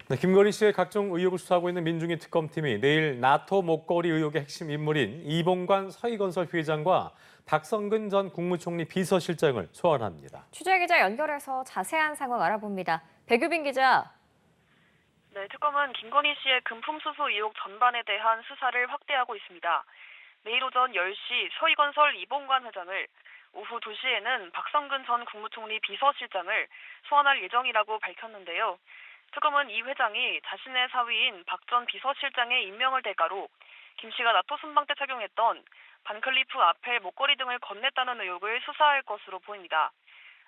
네, 김건희 씨의 각종 의혹을 수사하고 있는 민중위 특검팀이 내일 나토 목걸이 의혹의 핵심 인물인 이봉관 서희건설 회장과 박성근 전 국무총리 비서실장을 소환합니다. 취재기자 연결해서 자세한 상황 알아봅니다. 백유빈 기자. 네, 특검은 김건희 씨의 금품 수수 의혹 전반에 대한 수사를 확대하고 있습니다. 내일 오전 10시 서희건설 이봉관 회장을, 오후 2시에는 박성근 전 국무총리 비서실장을 소환할 예정이라고 밝혔는데요. 특검은 이 회장이 자신의 사위인 박 전 비서실장의 임명을 대가로 김 씨가 나토 순방 때 착용했던 반클리프 아펠 목걸이 등을 건넸다는 의혹을 수사할 것으로 보입니다.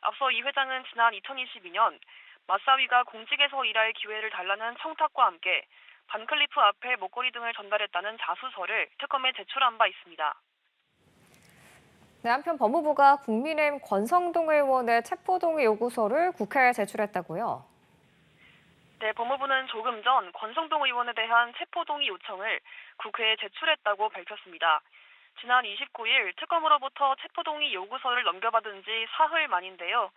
앞서 이 회장은 지난 2022년 맞사위가 공직에서 일할 기회를 달라는 청탁과 함께 반클리프 아펠 목걸이 등을 전달했다는 자수서를 특검에 제출한 바 있습니다. 네, 한편 법무부가 국민의힘 권성동 의원의 체포동의 요구서를 국회에 제출했다고요. 네, 법무부는 조금 전 권성동 의원에 대한 체포동의 요청을 국회에 제출했다고 밝혔습니다. 지난 29일 특검으로부터 체포동의 요구서를 넘겨받은 지 사흘 만인데요.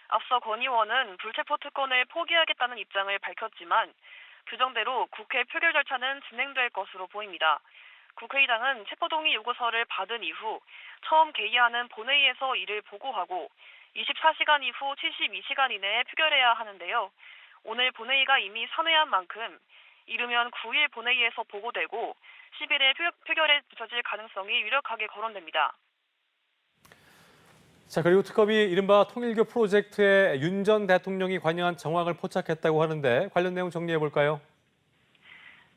앞서 권 의원은 불체포 특권을 포기하겠다는 입장을 밝혔지만 규정대로 국회 표결 절차는 진행될 것으로 보입니다. 국회의장은 체포동의 요구서를 받은 이후 처음 개의하는 본회의에서 이를 보고하고 24시간 이후 72시간 이내에 표결해야 하는데요. 오늘 본회의가 이미 산회한 만큼 이르면 9일 본회의에서 보고되고 10일에 표결에 붙여질 가능성이 유력하게 거론됩니다. 자, 그리고 특검이 이른바 통일교 프로젝트에 윤 전 대통령이 관여한 정황을 포착했다고 하는데 관련 내용 정리해 볼까요?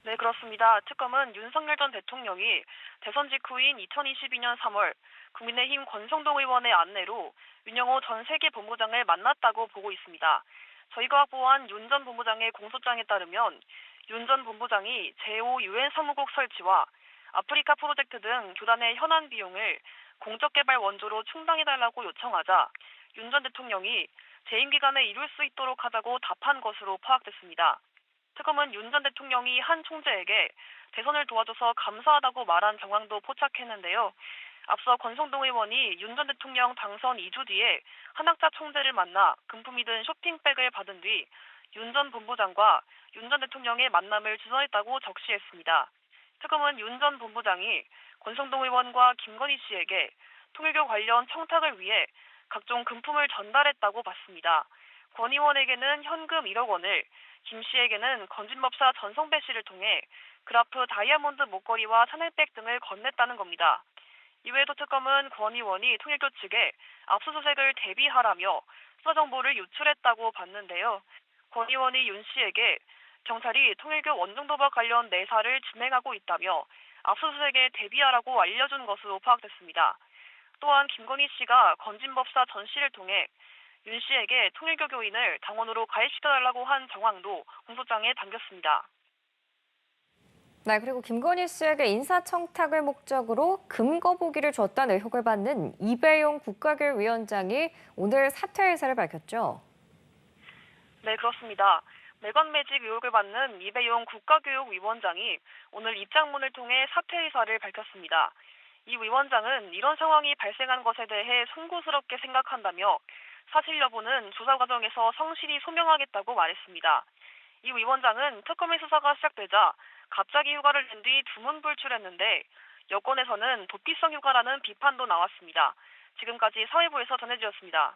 네, 그렇습니다. 특검은 윤석열 전 대통령이 대선 직후인 2022년 3월 국민의힘 권성동 의원의 안내로 윤영호 전 세계본부장을 만났다고 보고 있습니다. 저희가 확보한 윤 전 본부장의 공소장에 따르면 윤 전 본부장이 제5 유엔 사무국 설치와 아프리카 프로젝트 등 교단의 현안 비용을 공적개발 원조로 충당해달라고 요청하자 윤 전 대통령이 재임 기간에 이룰 수 있도록 하자고 답한 것으로 파악됐습니다. 특검은 윤 전 대통령이 한 총재에게 대선을 도와줘서 감사하다고 말한 정황도 포착했는데요. 앞서 권성동 의원이 윤 전 대통령 당선 2주 뒤에 한학자 총재를 만나 금품이 든 쇼핑백을 받은 뒤 윤 전 본부장과 윤 전 대통령의 만남을 주선했다고 적시했습니다. 특검은 윤 전 본부장이 권성동 의원과 김건희 씨에게 통일교 관련 청탁을 위해 각종 금품을 전달했다고 봤습니다. 권 의원에게는 현금 1억 원을, 김 씨에게는 건진법사 전성배 씨를 통해 그라프 다이아몬드 목걸이와 샤넬백 등을 건넸다는 겁니다. 이외에도 특검은 권 의원이 통일교 측에 압수수색을 대비하라며 수사 정보를 유출했다고 봤는데요. 권 의원이 윤 씨에게 경찰이 통일교 원종도박 관련 내사를 진행하고 있다며 압수수색에 대비하라고 알려준 것으로 파악됐습니다. 또한 김건희 씨가 건진법사 전 씨를 통해 윤 씨에게 통일교 교인을 당원으로 가입시켜달라고 한 정황도 공소장에 담겼습니다. 네, 그리고 김건희 씨에게 인사청탁을 목적으로 금 거북이를 줬다는 의혹을 받는 이배용 국가교육위원장이 오늘 사퇴 의사를 밝혔죠. 네, 그렇습니다. 매건 매직 의혹을 받는 이배용 국가교육위원장이 오늘 입장문을 통해 사퇴 의사를 밝혔습니다. 이 위원장은 이런 상황이 발생한 것에 대해 송구스럽게 생각한다며 사실 여부는 조사 과정에서 성실히 소명하겠다고 말했습니다. 이 위원장은 특검의 수사가 시작되자 갑자기 휴가를 낸 뒤 두문불출했는데 여권에서는 도피성 휴가라는 비판도 나왔습니다. 지금까지 사회부에서 전해드렸습니다.